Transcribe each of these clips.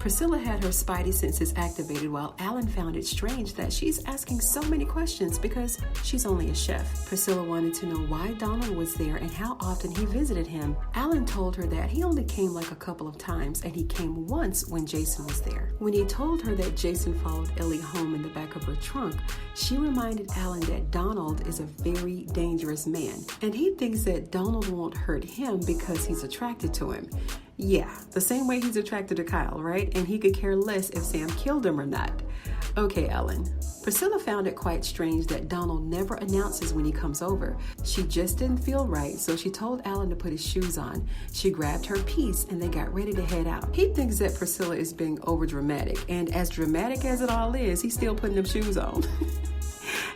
Priscilla had her spidey senses activated while Allen found it strange that she's asking so many questions because she's only a chef. Priscilla wanted to know why Donald was there and how often he visited him. Allen told her that he only came like a couple of times and he came once when Jason was there. When he told her that Jason followed Ellie home in the back of her trunk, she reminded Allen that Donald is a very dangerous man and he thinks that Donald won't hurt him because he's attracted to him. Yeah, the same way he's attracted to Kyle, right? And he could care less if Sam killed him or not. Okay, Allen. Priscilla found it quite strange that Donald never announces when he comes over. She just didn't feel right, so she told Allen to put his shoes on. She grabbed her piece and they got ready to head out. He thinks that Priscilla is being overdramatic, and as dramatic as it all is, he's still putting them shoes on.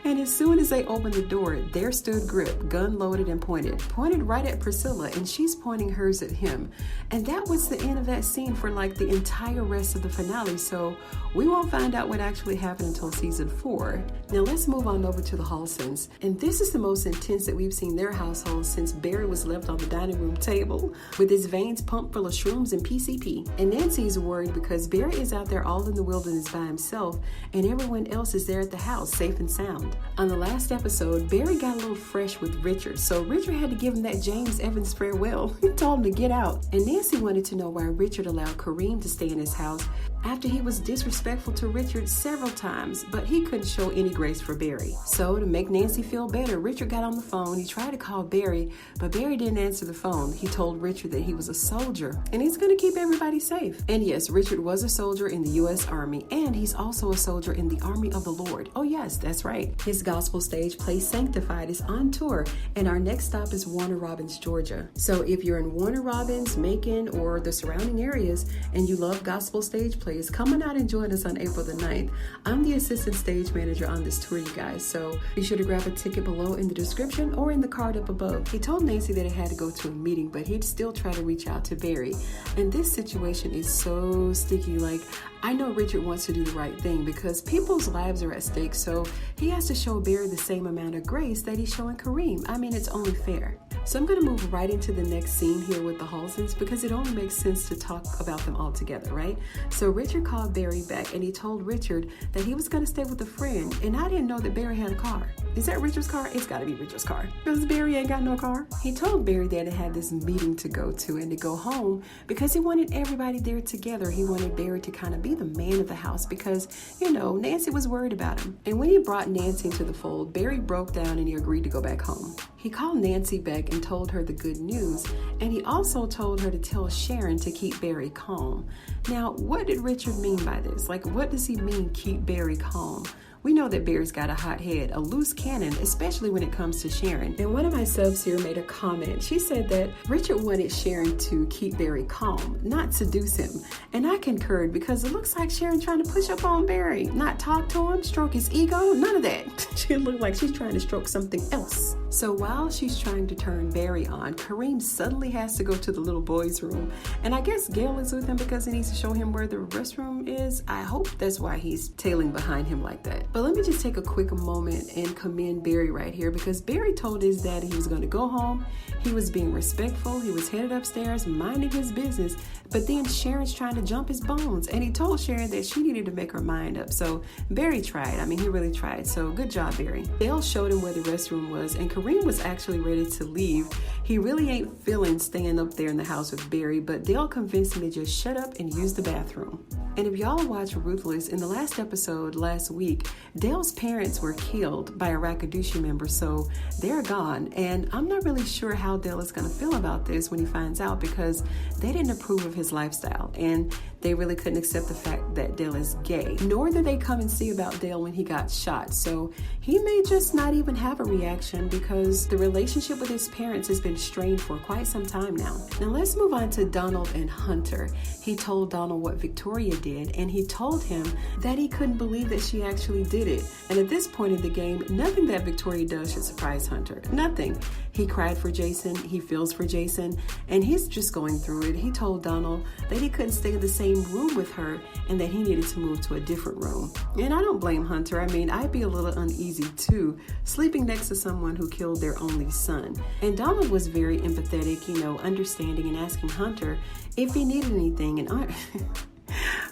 And as soon as they opened the door, there stood Grip, gun loaded and pointed right at Priscilla, and she's pointing hers at him. And that was the end of that scene for like the entire rest of the finale, so we won't find out what actually happened until season 4. Now let's move on over to the Hallsons. And this is the most intense that we've seen their household since Barrett was left on the dining room table with his veins pumped full of shrooms and PCP. And Nancy's worried because Barrett is out there all in the wilderness by himself and everyone else is there at the house, safe and sound. On the last episode, Barry got a little fresh with Richard, so Richard had to give him that James Evans farewell. He told him to get out. And Nancy wanted to know why Richard allowed Kareem to stay in his house after he was disrespectful to Richard several times, but he couldn't show any grace for Barry. So to make Nancy feel better, Richard got on the phone. He tried to call Barry, but Barry didn't answer the phone. He told Richard that he was a soldier and he's going to keep everybody safe. And yes, Richard was a soldier in the U.S. Army, and he's also a soldier in the Army of the Lord. Oh yes, that's right. His gospel stage play Sanctiied is on tour, and our next stop is Warner Robins, Georgia. So if you're in Warner Robins, Macon, or the surrounding areas, and you love gospel stage plays, come on out and join us on April the 9th. I'm the assistant stage manager on this tour, you guys, so be sure to grab a ticket below in the description or in the card up above. He told Nancy that he had to go to a meeting, but he'd still try to reach out to Barry. And this situation is so sticky. Like, I know Richard wants to do the right thing because people's lives are at stake, so he has to show Barry the same amount of grace that he's showing Kareem. I mean, it's only fair. So I'm going to move right into the next scene here with the Halsons because it only makes sense to talk about them all together, right? So Richard called Barry back and he told Richard that he was going to stay with a friend, and I didn't know that Barry had a car. Is that Richard's car? It's got to be Richard's car because Barry ain't got no car. He told Barry that he had this meeting to go to and to go home because he wanted everybody there together. He wanted Barry to kind of be the man of the house because, you know, Nancy was worried about him. And when he brought Nancy into the fold, Barry broke down and he agreed to go back home. He called Nancy back and told her the good news, and he also told her to tell Sharon to keep Barry calm. Now, what did Richard mean by this? Like, what does he mean, keep Barry calm? We know that Barry's got a hot head, a loose cannon, especially when it comes to Sharon. And one of my subs here made a comment. She said that Richard wanted Sharon to keep Barry calm, not seduce him. And I concurred because it looks like Sharon trying to push up on Barry, not talk to him, stroke his ego, none of that. She looked like she's trying to stroke something else. So while she's trying to turn Barry on, Kareem suddenly has to go to the little boy's room. And I guess Gail is with him because he needs to show him where the restroom is. I hope that's why he's tailing behind him like that. But let me just take a quick moment and commend Barry right here because Barry told his dad he was going to go home. He was being respectful. He was headed upstairs, minding his business. But then Sharon's trying to jump his bones. And he told Sharon that she needed to make her mind up. So Barry tried. I mean, he really tried. So good job, Barry. Dale showed him where the restroom was, and Kareem was actually ready to leave. He really ain't feeling staying up there in the house with Barry, but Dale convinced him to just shut up and use the bathroom. And if y'all watch Ruthless, in the last episode last week, Dale's parents were killed by a Rakadushi member, so they're gone. And I'm not really sure how Dale is going to feel about this when he finds out because they didn't approve of his lifestyle and they really couldn't accept the fact that Dale is gay, nor did they come and see about Dale when he got shot. So he may just not even have a reaction because the relationship with his parents has been strained for quite some time now. Now let's move on to Donald and Hunter. He told Donald what Victoria did, and he told him that he couldn't believe that she actually did it. And at this point in the game, nothing that Victoria does should surprise Hunter. Nothing. He cried for Jason, he feels for Jason, and he's just going through it. He told Donald that he couldn't stay in the same room with her and that he needed to move to a different room. And I don't blame Hunter. I mean, I'd be a little uneasy too, sleeping next to someone who killed their only son. And Donald was very empathetic, understanding and asking Hunter if he needed anything. And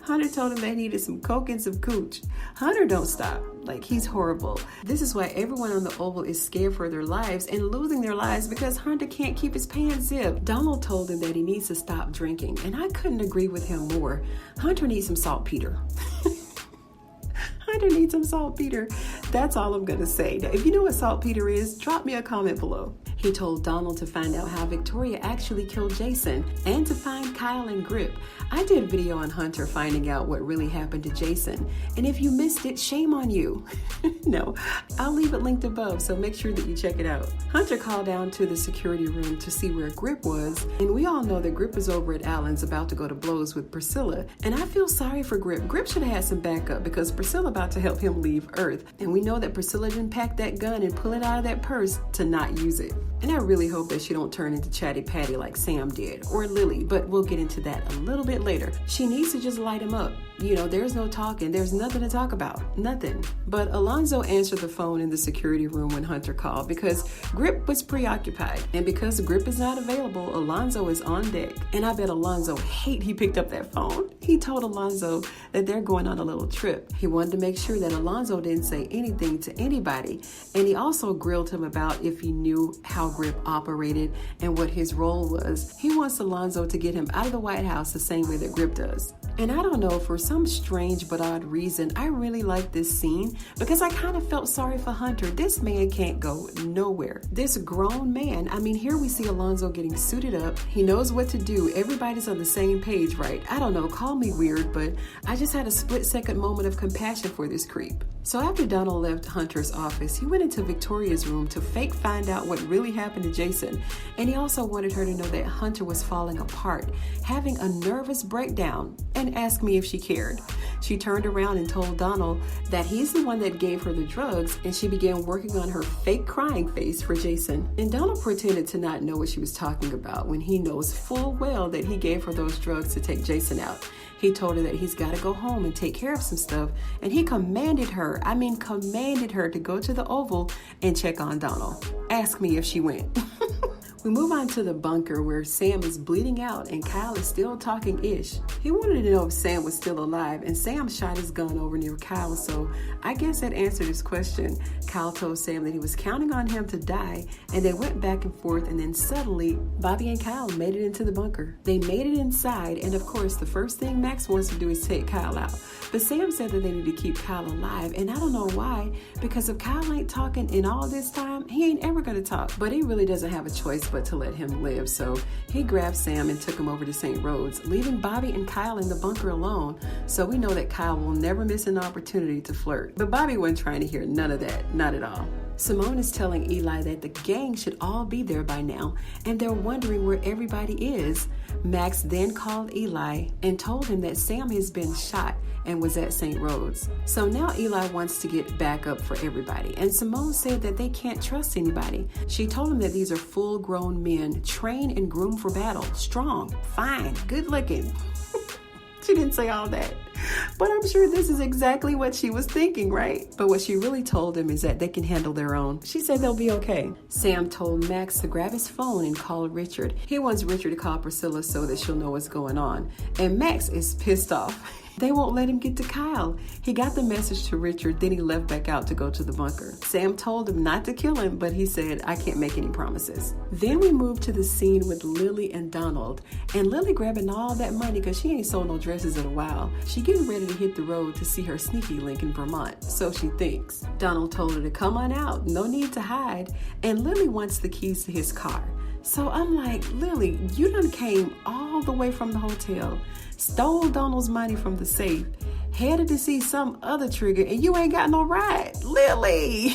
Hunter told him they needed some coke and some cooch. Hunter don't stop. Like, he's horrible. This is why everyone on the Oval is scared for their lives and losing their lives because Hunter can't keep his pants zipped. Donald told him that he needs to stop drinking, and I couldn't agree with him more. Hunter needs some saltpeter. Hunter needs some saltpeter. That's all I'm going to say. Now, if you know what saltpeter is, drop me a comment below. He told Donald to find out how Victoria actually killed Jason and to find Kyle and Grip. I did a video on Hunter finding out what really happened to Jason, and if you missed it, shame on you. No, I'll leave it linked above, so make sure that you check it out. Hunter called down to the security room to see where Grip was, and we all know that Grip is over at Allen's about to go to blows with Priscilla, and I feel sorry for Grip. Grip should have had some backup because Priscilla about to help him leave Earth, and we know that Priscilla didn't pack that gun and pull it out of that purse to not use it. And I really hope that she don't turn into Chatty Patty like Sam did, or Lily, but we'll get into that a little bit later. She needs to just light him up. You know, there's no talking. There's nothing to talk about. Nothing. But Alonzo answered the phone in the security room when Hunter called because Grip was preoccupied. And because Grip is not available, Alonzo is on deck. And I bet Alonzo he picked up that phone. He told Alonzo that they're going on a little trip. He wanted to make sure that Alonzo didn't say anything to anybody. And he also grilled him about if he knew how Grip operated and what his role was. He wants Alonzo to get him out of the White House the same way that Grip does. And I don't know, for some strange but odd reason, I really like this scene because I kind of felt sorry for Hunter. This man can't go nowhere. This grown man, I mean, here we see Alonzo getting suited up. He knows what to do. Everybody's on the same page, right? I don't know, call me weird, but I just had a split-second moment of compassion for this creep. So after Donald left Hunter's office, he went into Victoria's room to fake find out what really happened to Jason. And he also wanted her to know that Hunter was falling apart, having a nervous breakdown, and asked me if she cared. She turned around and told Donald that he's the one that gave her the drugs, and she began working on her fake crying face for Jason. And Donald pretended to not know what she was talking about when he knows full well that he gave her those drugs to take Jason out. He told her that he's got to go home and take care of some stuff, and he commanded her to go to the Oval and check on Donald. Ask me if she went. We move on to the bunker where Sam is bleeding out and Kyle is still talking ish. He wanted to know if Sam was still alive, and Sam shot his gun over near Kyle, so I guess that answered his question. Kyle told Sam that he was counting on him to die, and they went back and forth, and then suddenly Bobby and Kyle made it into the bunker. They made it inside, and of course the first thing Max wants to do is take Kyle out. But Sam said that they need to keep Kyle alive, and I don't know why, because if Kyle ain't talking in all this time, he ain't ever gonna talk. But he really doesn't have a choice but to let him live, so he grabbed Sam and took him over to St. Rhodes, leaving Bobby and Kyle in the bunker alone. So we know that Kyle will never miss an opportunity to flirt. But Bobby wasn't trying to hear none of that, not at all. Simone is telling Eli that the gang should all be there by now, and they're wondering where everybody is. Max then called Eli and told him that Sam has been shot and was at St. Rhodes. So now Eli wants to get backup for everybody, and Simone said that they can't trust anybody. She told him that these are full-grown men, trained and groomed for battle, strong, fine, good-looking. She didn't say all that, but I'm sure this is exactly what she was thinking, right? But what she really told him is that they can handle their own. She said they'll be okay. Sam told Max to grab his phone and call Richard. He wants Richard to call Priscilla so that she'll know what's going on. And Max is pissed off. They won't let him get to Kyle. He got the message to Richard, then he left back out to go to the bunker. Sam told him not to kill him, but he said, I can't make any promises. Then we moved to the scene with Lily and Donald. And Lily grabbing all that money because she ain't sold no dresses in a while. She getting ready to hit the road to see her sneaky link in Vermont, so she thinks. Donald told her to come on out, no need to hide. And Lily wants the keys to his car. So I'm like, Lily, you done came all the way from the hotel, stole Donald's money from the safe, headed to see some other trigger, and you ain't got no ride. Lily!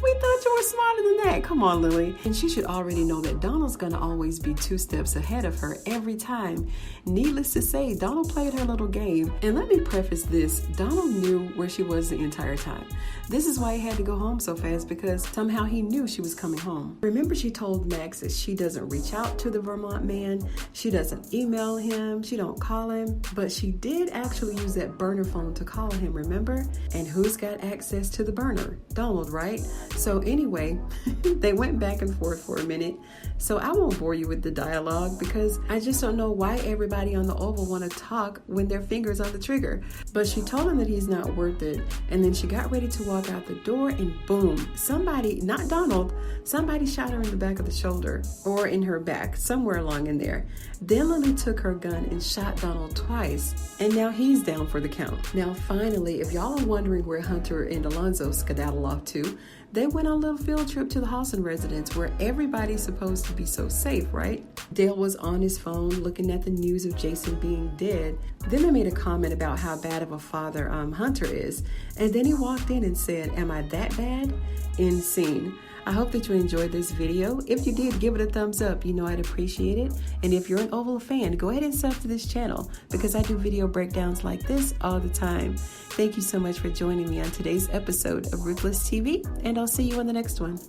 We thought you were smarter than that. Come on, Lily. And she should already know that Donald's gonna always be 2 steps ahead of her every time. Needless to say, Donald played her little game. And let me preface this, Donald knew where she was the entire time. This is why he had to go home so fast, because somehow he knew she was coming home. Remember, she told Max that she doesn't reach out to the Vermont man, she doesn't email him, she don't call him, but she did actually use that burner phone to call him, remember? And who's got access to the burner? Donald, right? So So anyway, they went back and forth for a minute. So I won't bore you with the dialogue because I just don't know why everybody on the Oval want to talk when their finger's on the trigger. But she told him that he's not worth it. And then she got ready to walk out the door and boom, somebody, not Donald, somebody shot her in the back of the shoulder or in her back, somewhere along in there. Then Lily took her gun and shot Donald twice. And now he's down for the count. Now finally, if y'all are wondering where Hunter and Alonzo skedaddle off to, they went on a little field trip to the Hallson residence where everybody's supposed to be so safe, right? Dale was on his phone looking at the news of Jason being dead. Then they made a comment about how bad of a father Hunter is. And then he walked in and said, "Am I that bad?" End scene. I hope that you enjoyed this video. If you did, give it a thumbs up. You know I'd appreciate it. And if you're an Oval fan, go ahead and sub to this channel because I do video breakdowns like this all the time. Thank you so much for joining me on today's episode of Ruthless TV, and I'll see you on the next one.